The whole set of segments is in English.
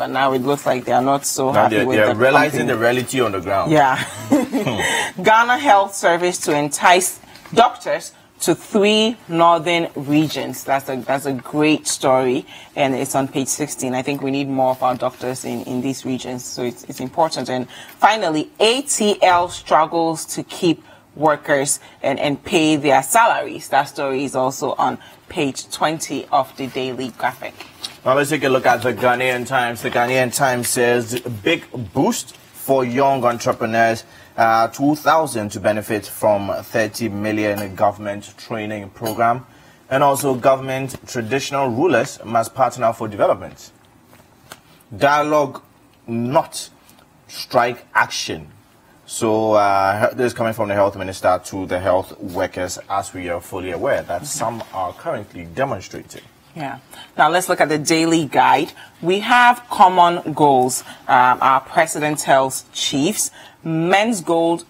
but now it looks like they are not so happy with they're the realizing company. the reality on the ground. Yeah. Ghana Health Service to entice doctors to 3 northern regions. That's a great story, and it's on page 16. I think we need more of our doctors in these regions, so it's important. And finally, ATL struggles to keep workers and pay their salaries. That story is also on page 20 of the Daily Graphic. Now let's take a look at the Ghanaian Times. The Ghanaian Times says big boost for young entrepreneurs, 2,000 to benefit from 30 million government training program, and also government traditional rulers must partner for development. Dialogue, not strike action. So this is coming from the health minister to the health workers, as we are fully aware that some are currently demonstrating. Yeah. Now let's look at the daily guide. We have common goals. Our president tells chiefs men's gold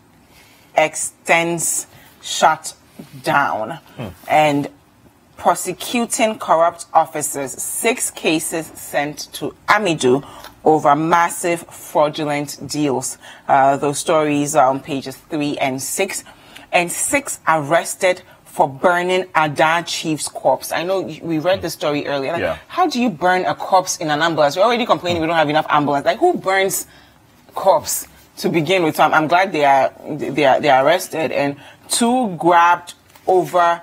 extends shut down and prosecuting corrupt officers. 6 cases sent to Amidu over massive fraudulent deals. Those stories are on pages 3 and 6. And 6 arrested for burning Ada Chief's corpse. I know we read the story earlier. Like, how do you burn a corpse in an ambulance? We're already complaining we don't have enough ambulance. Like, who burns corpse to begin with? So I'm glad they are arrested. And 2 grabbed over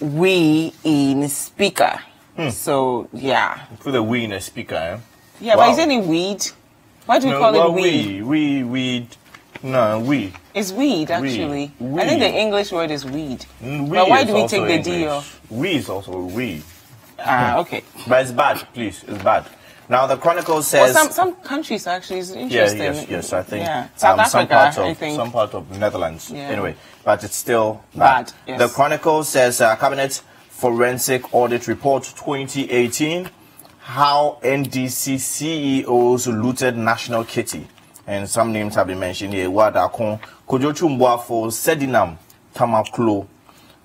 we in speaker. So yeah. Put the we in a speaker, eh? Yeah, wow. But isn't it weed? Why do we call it weed? Weed. No, we. It's weed, actually. We. I think the English word is weed. But why do we take the D off? We is also weed. Okay. But it's bad, please. It's bad. Now, the Chronicle says... Well, some countries actually is interesting. Yes, I think. Yeah. South Africa, I think. Some part of Netherlands. Yeah. Anyway, but it's still bad. Yes. The Chronicle says Cabinet Forensic Audit Report 2018, how NDC CEOs looted national kitty. And some names have been mentioned here. Wadakon, Kojochumbuafo, Sedinam, Tamaklo,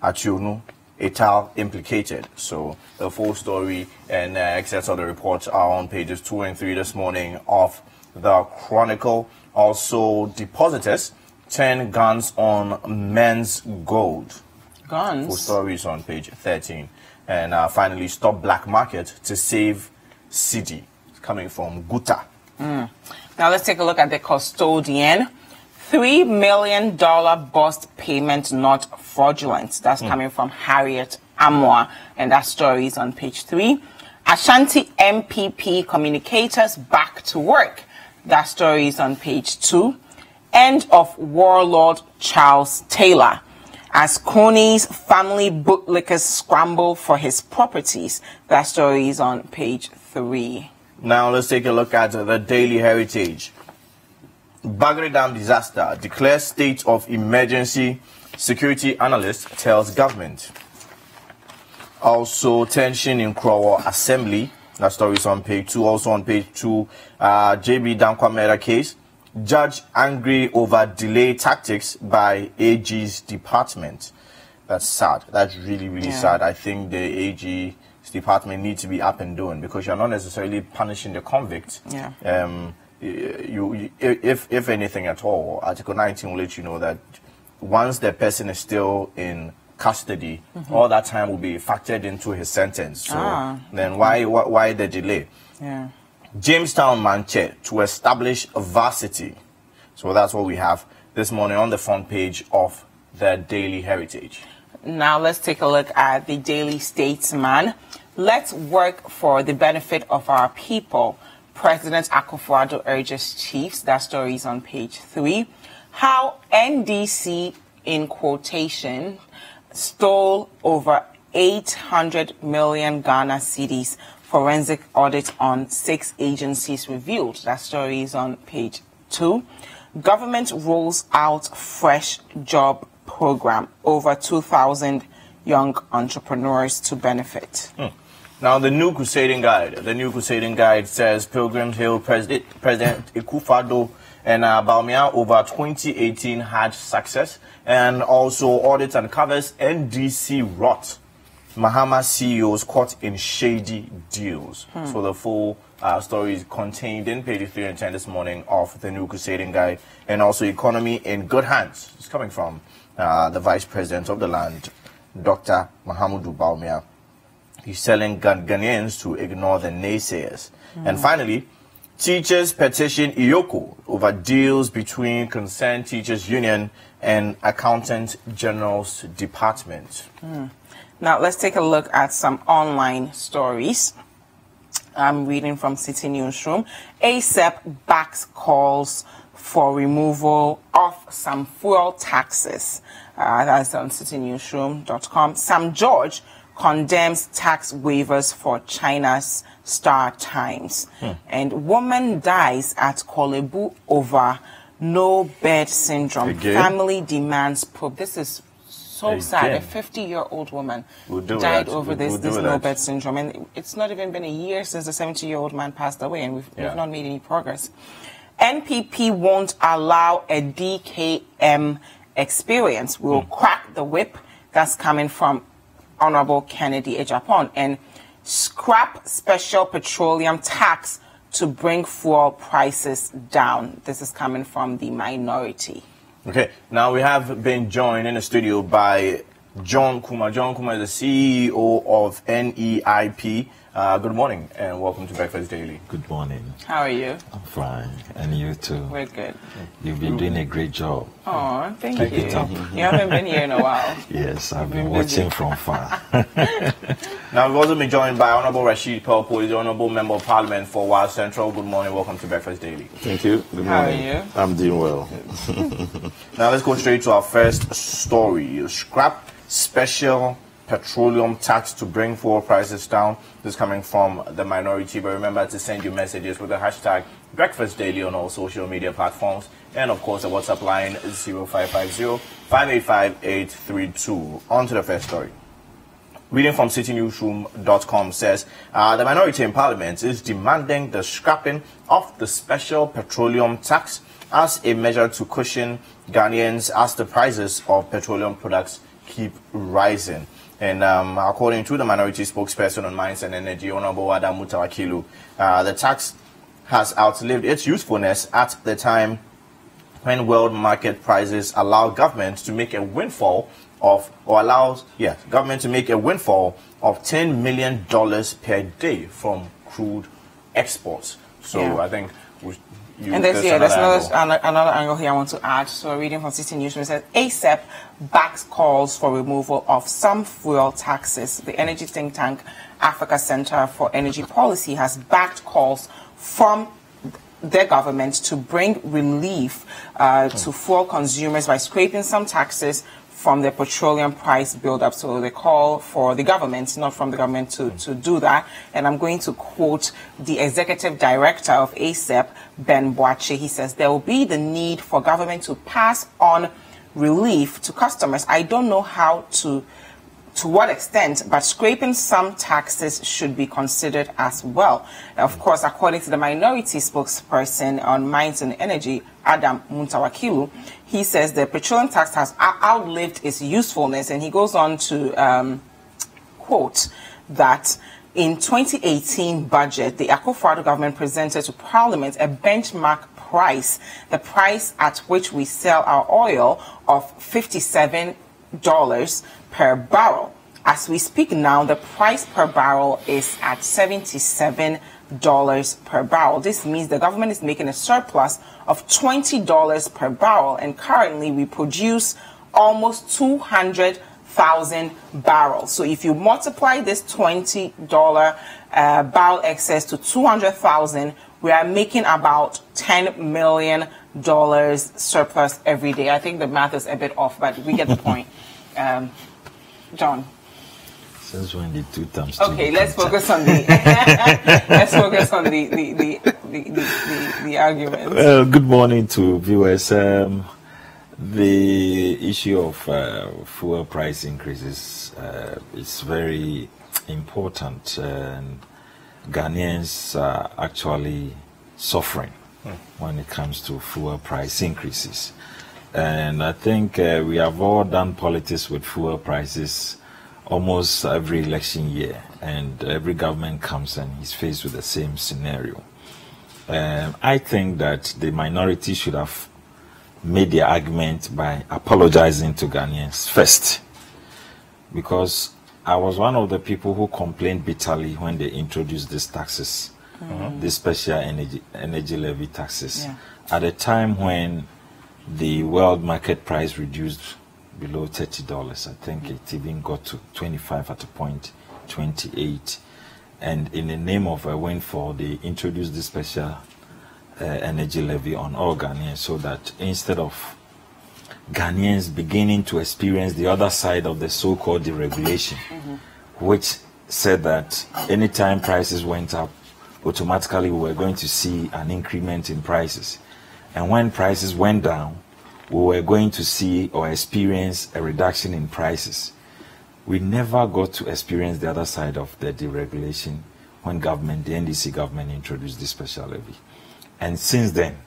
Achionu, Etal implicated. So the full story and excerpts of the report are on pages 2 and 3 this morning of the Chronicle. Also, depositors 10 guns on men's gold. Guns? Full story is on page 13. And finally, stop black market to save city. It's coming from Guta. Now let's take a look at the custodian. $3 million bust payment not fraudulent. That's coming from Harriet Amwa, and that story is on page 3. Ashanti MPP communicators back to work. That story is on page 2. End of warlord Charles Taylor. As Coney's family bootlickers scramble for his properties. That story is on page 3. Now let's take a look at the Daily Heritage. Bagre Dam disaster declares state of emergency. Security analyst tells government. Also, tension in Krowo Assembly. That story is on page 2. Also on page 2, JB Dankwamera case. Judge angry over delay tactics by AG's department. That's sad. That's really, really sad. I think the AG's department needs to be up and doing, because you're not necessarily punishing the convict. If anything at all, Article 19 will let you know that once the person is still in custody, all that time will be factored into his sentence. So then why the delay? Jamestown Manche to establish a varsity. So that's what we have this morning on the front page of the Daily Heritage. Now let's take a look at the Daily Statesman. Let's work for the benefit of our people. President Akufo-Addo urges chiefs. That story is on page 3. How NDC, in quotation, stole over 800 million Ghana cedis. Forensic audit on 6 agencies revealed. That story is on page 2. Government rolls out fresh job program. Over 2,000 young entrepreneurs to benefit. Now, the New Crusading Guide. The New Crusading Guide says Pilgrim Hill President Akufo-Addo and Baumia over 2018 had success, and also audit uncovers NDC rot. Mahama CEOs caught in shady deals. So the full story is contained in pages 3 and 10 this morning of the New Crusading Guide. And also Economy in Good Hands. It's coming from the Vice President of the land, Dr. Mahamudu Bawumia. He's telling Ghanaians to ignore the naysayers. And finally, teachers petition IOCO over deals between Concerned Teachers Union and Accountant General's Department. Now, let's take a look at some online stories. I'm reading from City Newsroom. ASEP backs calls for removal of some fuel taxes. That's on citynewsroom.com. Sam George condemns tax waivers for China's Star Times. And woman dies at Kolebu over no bed syndrome. Again? Family demands probe. This is so Again? sad. A 50-year-old woman died over this no bed syndrome. And it's not even been a year since the 70-year-old man passed away, and we've not made any progress. NPP won't allow a DKM experience. We'll crack the whip. That's coming from Honorable Kennedy Ejapon. And scrap special petroleum tax to bring fuel prices down. This is coming from the minority. Okay, now we have been joined in the studio by John Kumah. John Kumah is the CEO of NEIP. Good morning and welcome to Breakfast Daily. Good morning. How are you? I'm fine. And you too? We're good. You've been doing a great job. Oh, thank Keep you. it up. You haven't been here in a while. Yes, I've been watching from far. Now we've also been joined by Honorable Rashid Pelpuo, the Honorable Member of Parliament for Wild Central. Good morning, welcome to Breakfast Daily. Thank you. Good How are morning. you? I'm doing well. Now let's go straight to our first story. Scrap special petroleum tax to bring fuel prices down. This is coming from the minority, but remember to send your messages with the hashtag Breakfast Daily on all social media platforms, and of course the WhatsApp line is 0550-585-832. On to the first story. Reading from citynewsroom.com says, the minority in Parliament is demanding the scrapping of the special petroleum tax as a measure to cushion Ghanaians as the prices of petroleum products keep rising. And according to the minority spokesperson on Mines and Energy, Honorable Adam Mutawakilu, the tax has outlived its usefulness at the time when world market prices allow government to make a windfall of, or allows, government to make a windfall of $10 million per day from crude exports. So I think and there's another angle here I want to add. So reading from City Newsroom, it says ASEP backs calls for removal of some fuel taxes. The energy think tank Africa Center for Energy Policy has backed calls from their government to bring relief to fuel consumers by scraping some taxes from the petroleum price build-up. So they call for the government, not from the government, to do that. And I'm going to quote the executive director of ASEP, Ben Boache. He says, there will be the need for government to pass on relief to customers. I don't know how to what extent, but scraping some taxes should be considered as well. Of course, according to the minority spokesperson on Mines and Energy, Adam Mutawakilu, he says the petroleum tax has outlived its usefulness, and he goes on to quote that in 2018 budget, the Akufo-Addo government presented to Parliament a benchmark price, the price at which we sell our oil of $57 per barrel. As we speak now, the price per barrel is at $77 per barrel. This means the government is making a surplus of $20 per barrel, and currently we produce almost 200,000 barrels. So if you multiply this $20 barrel excess to 200,000, we are making about $10 million surplus every day. I think the math is a bit off, but we get the point. John. Since when did 2 times 2? Okay, let's focus on the let's focus on the argument. Good morning to viewers. The issue of fuel price increases is very important, and Ghanaians are actually suffering when it comes to fuel price increases. And I think we have all done politics with fuel prices almost every election year, and every government comes and he's faced with the same scenario. I think that the minority should have made their argument by apologizing to Ghanaians first, because I was one of the people who complained bitterly when they introduced these taxes, these special energy levy taxes, at a time when the world market price reduced below $30. I think it even got to 25 at a point, 28. And in the name of a windfall, they introduced this special energy levy on all Ghanaians, so that instead of Ghanaians beginning to experience the other side of the so-called deregulation, which said that anytime prices went up, automatically we were going to see an increment in prices. And when prices went down, we were going to see or experience a reduction in prices. We never got to experience the other side of the deregulation when the NDC government introduced this special levy. And since then,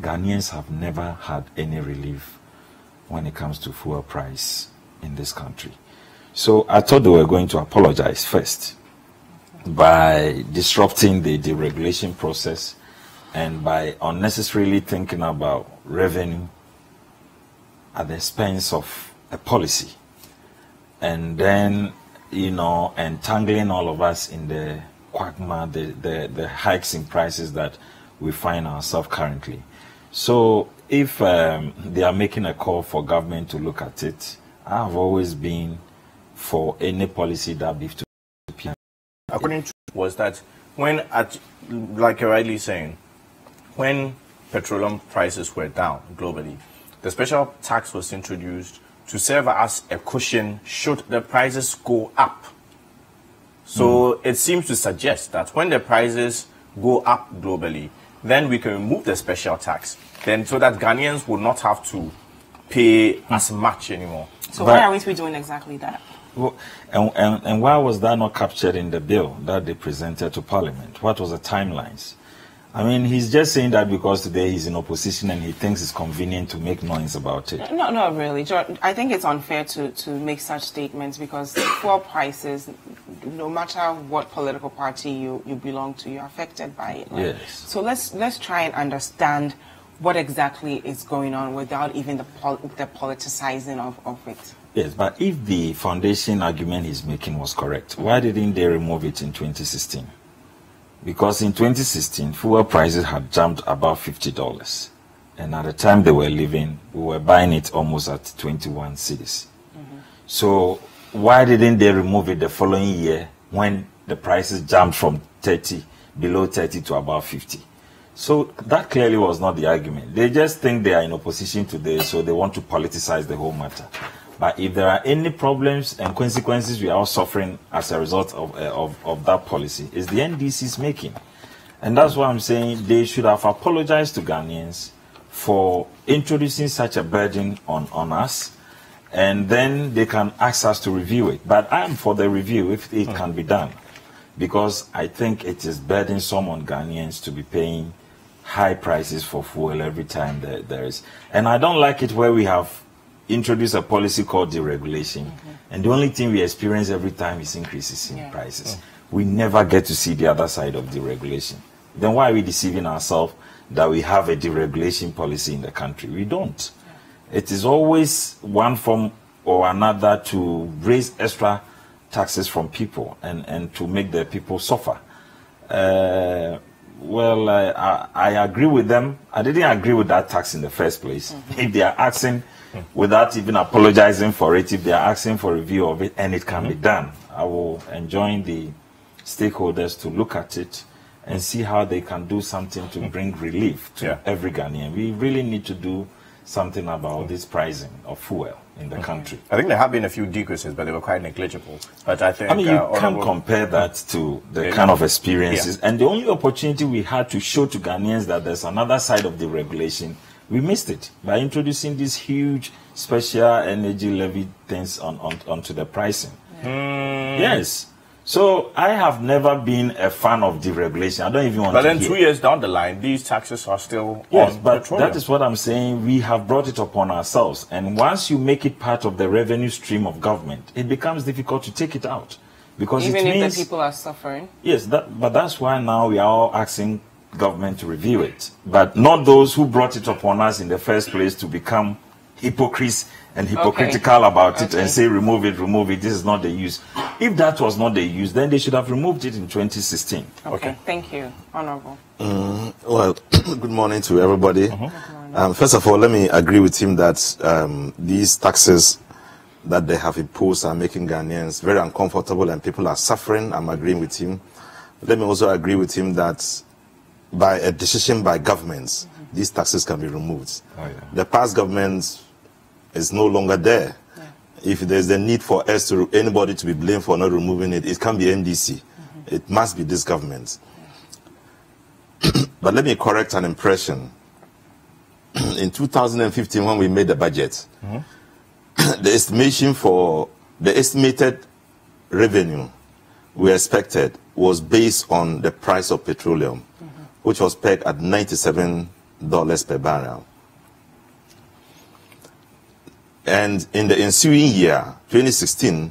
Ghanaians have never had any relief when it comes to fuel price in this country. So I thought they were going to apologize first by disrupting the deregulation process and by unnecessarily thinking about revenue at the expense of a policy, and then, you know, entangling all of us in the quagmire, the hikes in prices that we find ourselves currently. So if they are making a call for government to look at it, I have always been for any policy that beef to PM. According to was that when, like you're rightly saying, when petroleum prices were down globally, the special tax was introduced to serve as a cushion should the prices go up. So it seems to suggest that when the prices go up globally, then we can remove the special tax, then so that Ghanaians will not have to pay as much anymore. So why are we doing exactly that? Well, and why was that not captured in the bill that they presented to Parliament? What was the timelines? I mean, he's just saying that because today he's in opposition and he thinks it's convenient to make noise about it. No, not really. I think it's unfair to make such statements, because fuel prices, no matter what political party you belong to, you're affected by it. Right? Yes. So let's try and understand what exactly is going on without even the politicizing of it. Yes, but if the foundation argument he's making was correct, why didn't they remove it in 2016? Because in 2016, fuel prices had jumped above $50. And at the time they were leaving, we were buying it almost at 21 cedis. So why didn't they remove it the following year when the prices jumped from below 30 to about 50? So that clearly was not the argument. They just think they are in opposition today, so they want to politicize the whole matter. But if there are any problems and consequences we are all suffering as a result of that policy, it's the NDC's making. And that's why I'm saying they should have apologized to Ghanaians for introducing such a burden on us, and then they can ask us to review it. But I am for the review if it can be done, because I think it is burdensome on Ghanaians to be paying high prices for fuel every time there is. And I don't like it where we have introduce a policy called deregulation, and the only thing we experience every time is increases in prices. We never get to see the other side of deregulation. Then why are we deceiving ourselves that we have a deregulation policy in the country? We don't. It is always one form or another to raise extra taxes from people and to make the people suffer. Well, I agree with them. I didn't agree with that tax in the first place. If they are asking without even apologizing for it, if they are asking for review of it and it can be done, I will enjoin the stakeholders to look at it and see how they can do something to bring relief to every Ghanaian. We really need to do something about this pricing of fuel in the country. I think there have been a few decreases, but they were quite negligible. But I think, I mean, you can't compare that to the kind of experiences. And the only opportunity we had to show to Ghanaians that there's another side of the regulation, we missed it by introducing these huge special energy levy things onto the pricing. Yes. So I have never been a fan of deregulation. I don't even want to But then hear. 2 years down the line, these taxes are still Yes, on but petroleum. that is what I'm saying. We have brought it upon ourselves. And once you make it part of the revenue stream of government, it becomes difficult to take it out. Because Even it if means, the people are suffering? yes, but that's why now we are all asking government to review it. But not those who brought it upon us in the first place to become hypocrites and hypocritical about it and say remove it, this is not the use. If that was not the use, then they should have removed it in 2016. Okay. Thank you, Honorable. Well, good morning to everybody. First of all, let me agree with him that these taxes that they have imposed are making Ghanaians very uncomfortable and people are suffering. I'm agreeing with him. Let me also agree with him that by a decision by governments, these taxes can be removed. Oh, yeah. The past government is no longer there. If there's a need for anybody to be blamed for not removing it, it can't be NDC. It must be this government. But let me correct an impression. In 2015, when we made the budget, the estimation for the estimated revenue we expected was based on the price of petroleum, which was pegged at $97 per barrel. And in the ensuing year, 2016,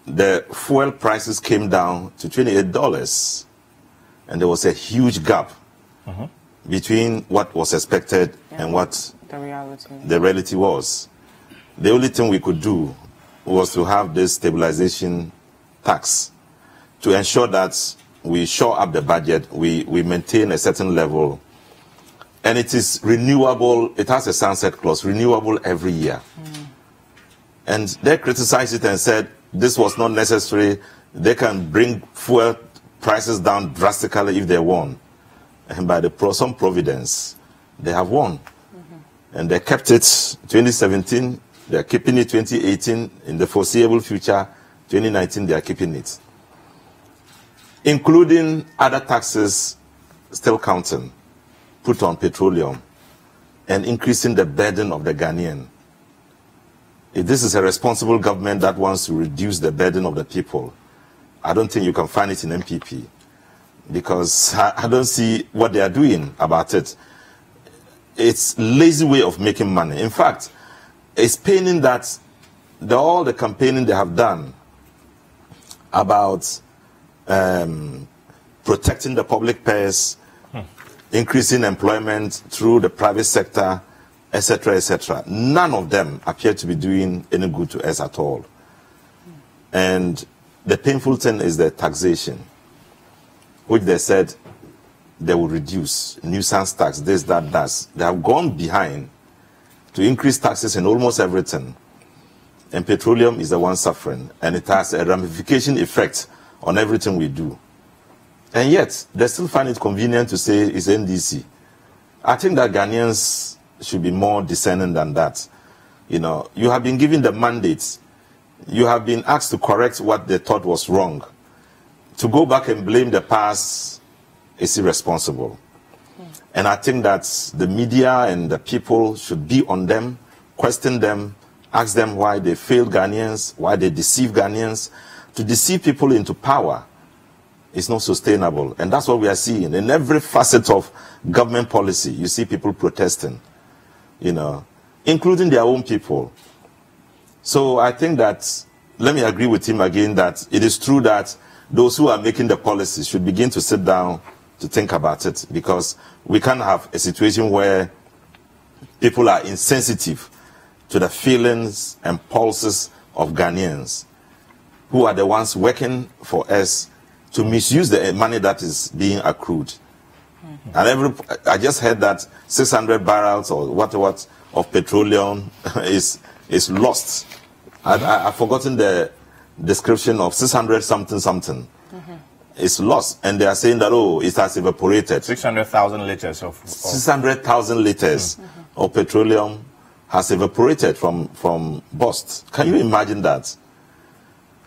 the fuel prices came down to $28. And there was a huge gap between what was expected and what the reality was. The only thing we could do was to have this stabilization tax to ensure that we shore up the budget, we maintain a certain level, and it is renewable. It has a sunset clause, renewable every year. And they criticized it and said this was not necessary. They can bring fuel prices down drastically if they want. And by some providence, they have won. And they kept it 2017, they're keeping it 2018, in the foreseeable future, 2019, they are keeping it. Including other taxes still counting, put on petroleum, and increasing the burden of the Ghanaian. If this is a responsible government that wants to reduce the burden of the people, I don't think you can find it in MPP, because I don't see what they are doing about it. It's a lazy way of making money. In fact, it's paining that all the campaigning they have done about protecting the public purse, increasing employment through the private sector, etc., none of them appear to be doing any good to us at all. And the painful thing is the taxation, which they said they will reduce, nuisance tax, this, that, that. They have gone behind to increase taxes in almost everything. And petroleum is the one suffering, and it has a ramification effect on everything we do. And yet, they still find it convenient to say it's NDC. I think that Ghanaians should be more discerning than that. You know, you have been given the mandate. You have been asked to correct what they thought was wrong. To go back and blame the past is irresponsible. And I think that the media and the people should be on them, question them, ask them why they failed Ghanaians, why they deceive Ghanaians. To deceive people into power is not sustainable. And that's what we are seeing. In every facet of government policy, you see people protesting, you know, including their own people. So I think that, let me agree with him again, that it is true that those who are making the policy should begin to sit down to think about it, because we can't have a situation where people are insensitive to the feelings and pulses of Ghanaians, who are the ones working for us to misuse the money that is being accrued. And I just heard that 600 barrels or what of petroleum is lost. I've forgotten the description of 600 something. It's lost, and they are saying that, oh, it has evaporated. 600,000 liters of 600,000 liters of petroleum has evaporated from bust. Can you imagine that?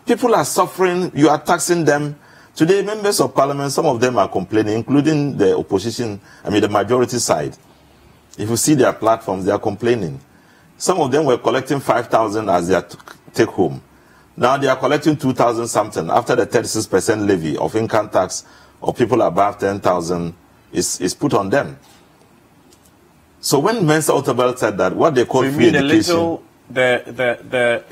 People are suffering. You are taxing them. Today, members of parliament, some of them are complaining, including the opposition, the majority side. If you see their platforms, they are complaining. Some of them were collecting 5,000 as their take home. Now they are collecting 2,000 something after the 36% levy of income tax of people above 10,000 is put on them. So when Mensa Otabil said that, what they call free education, the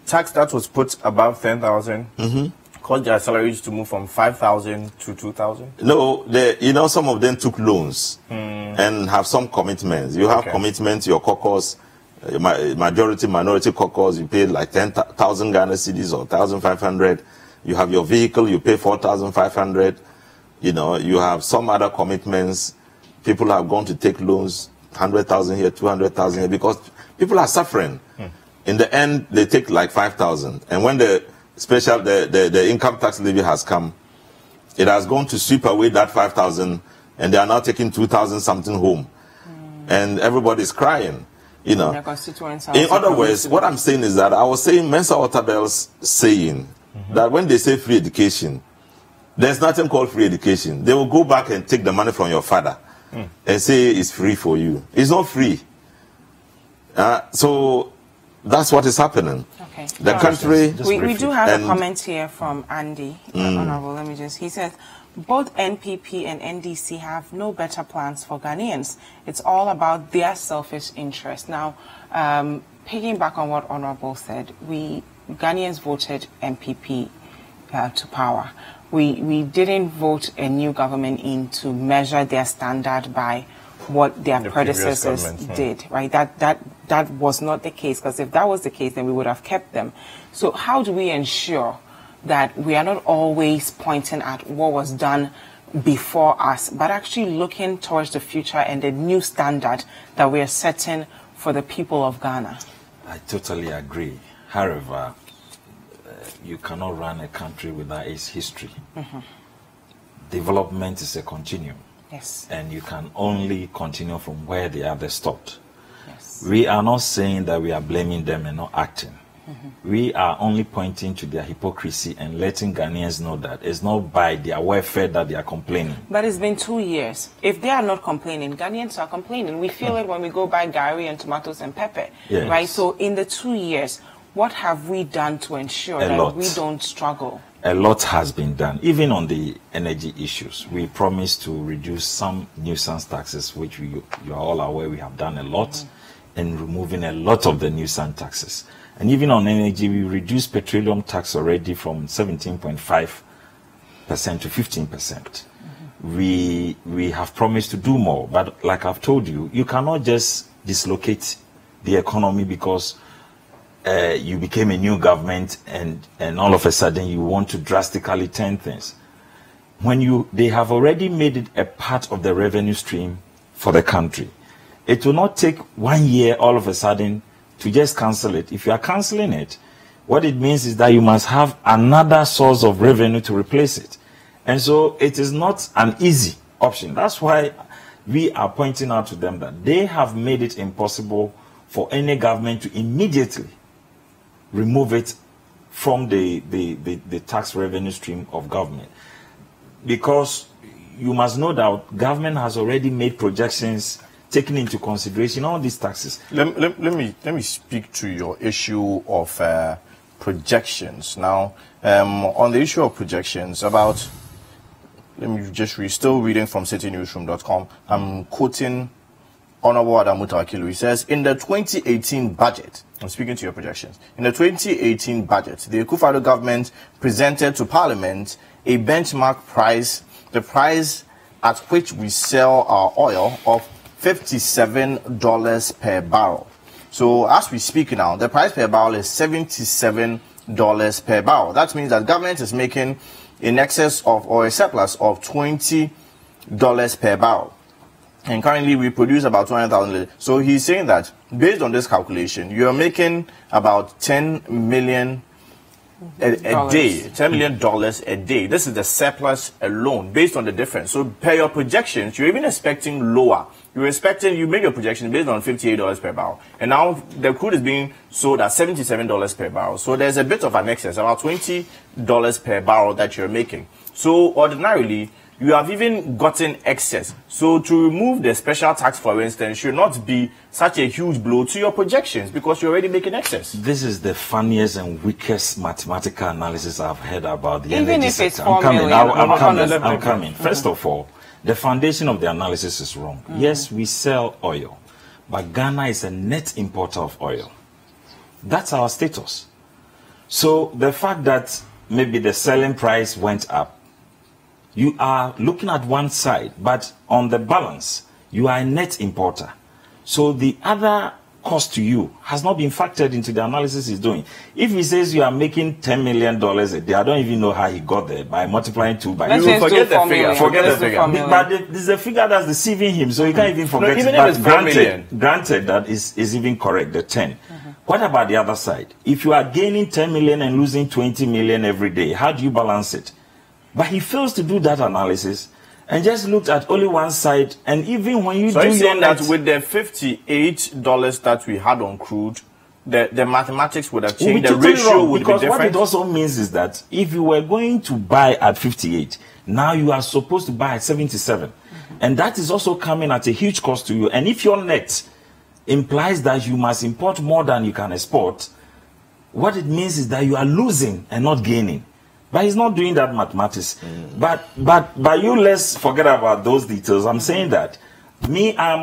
tax that was put above 10,000 caused their salaries to move from 5,000 to 2,000. No, some of them took loans and have some commitments. You have commitments, your caucus, majority, minority caucus, you pay like 10,000 Ghana cedis or 1,500. You have your vehicle, you pay 4,500. You have some other commitments. People have gone to take loans, 100,000 here, 200,000 here, because people are suffering. In the end, they take like 5,000. And when the income tax levy has come, it has gone to sweep away that 5,000, and they are now taking 2,000 something home. And everybody's crying. In other words, what I'm saying is that I was saying Mensa Otabil's saying that when they say free education, there's nothing called free education. They will go back and take the money from your father and say it's free for you. It's not free. So that's what is happening. Okay. The country... We do have a comment here from Andy, Honorable. He says, both NPP and NDC have no better plans for Ghanaians. It's all about their selfish interest. Now, picking back on what Honorable said, Ghanaians voted NPP to power. We didn't vote a new government in to measure their standard by what their predecessors did, right? That was not the case, because if that was the case, then we would have kept them. So how do we ensure that we are not always pointing at what was done before us, but actually looking towards the future and the new standard that we are setting for the people of Ghana? I totally agree. However, you cannot run a country without its history. Development is a continuum. Yes. And you can only continue from where the others stopped. Yes. We are not saying that we are blaming them and not acting. We are only pointing to their hypocrisy and letting Ghanaians know that it's not by their welfare that they are complaining. But it's been 2 years. If they are not complaining, Ghanaians are complaining. We feel it when we go buy gari and tomatoes and pepper. Yes. Right? So in the 2 years, what have we done to ensure that we don't struggle? A lot has been done, even on the energy issues. We promised to reduce some nuisance taxes, which you are all aware we have done a lot, and removing a lot of the nuisance taxes. And even on energy, we reduced petroleum tax already from 17.5% to 15%. We have promised to do more, but like I've told you, you cannot just dislocate the economy because you became a new government and all of a sudden you want to drastically turn things. When they have already made it a part of the revenue stream for the country, it will not take 1 year all of a sudden to just cancel it. If you are canceling it, what it means is that you must have another source of revenue to replace it. And so it is not an easy option. That's why we are pointing out to them that they have made it impossible for any government to immediately remove it from the tax revenue stream of government. Because you must know that government has already made projections taking into consideration all these taxes. Let me speak to your issue of projections. Now, on the issue of projections, let me just read, still reading from citynewsroom.com. I'm quoting Honorable Adamuta Akilu. He says, in the 2018 budget, I'm speaking to your projections, in the 2018 budget, the Akufo-Addo government presented to Parliament a benchmark price, the price at which we sell our oil, of $57 per barrel. So as we speak now, the price per barrel is $77 per barrel. That means that government is making in excess of, or a surplus of, $20 per barrel. And currently we produce about 200,000. So he's saying that based on this calculation, you're making about $10 million a day, $10 million a day. This is the surplus alone based on the difference. So per your projections, you're even expecting lower. You made your projection based on $58 per barrel. And now the crude is being sold at $77 per barrel. So there's a bit of an excess, about $20 per barrel that you're making. So ordinarily, you have even gotten excess. So to remove the special tax, for instance, should not be such a huge blow to your projections because you're already making excess. This is the funniest and weakest mathematical analysis I've heard about the Even energy if it's sector. I'm 4 coming. million. I'm coming. First of all, the foundation of the analysis is wrong. Yes, we sell oil, but Ghana is a net importer of oil. That's our status. So the fact that maybe the selling price went up, you are looking at one side, but on the balance, you are a net importer. So the other cost to you has not been factored into the analysis he's doing. If he says you are making $10 million a day, I don't even know how he got there by multiplying 2 by 2. You forget the figure. Forget the figure. But this is a figure that's deceiving him, so you can't even forget even it. if it's 4 million. Granted that is even correct, the 10. What about the other side? If you are gaining 10 million and losing 20 million every day, how do you balance it? But he fails to do that analysis and just looked at only one side. And even when you so do you're saying that with the $58 that we had on crude, the mathematics would have changed, the ratio would be different? Because what it also means is that if you were going to buy at 58, now you are supposed to buy at 77. And that is also coming at a huge cost to you. And if your net implies that you must import more than you can export, what it means is that you are losing and not gaining. But he's not doing that mathematics. But you let's forget about those details. I'm saying that I'm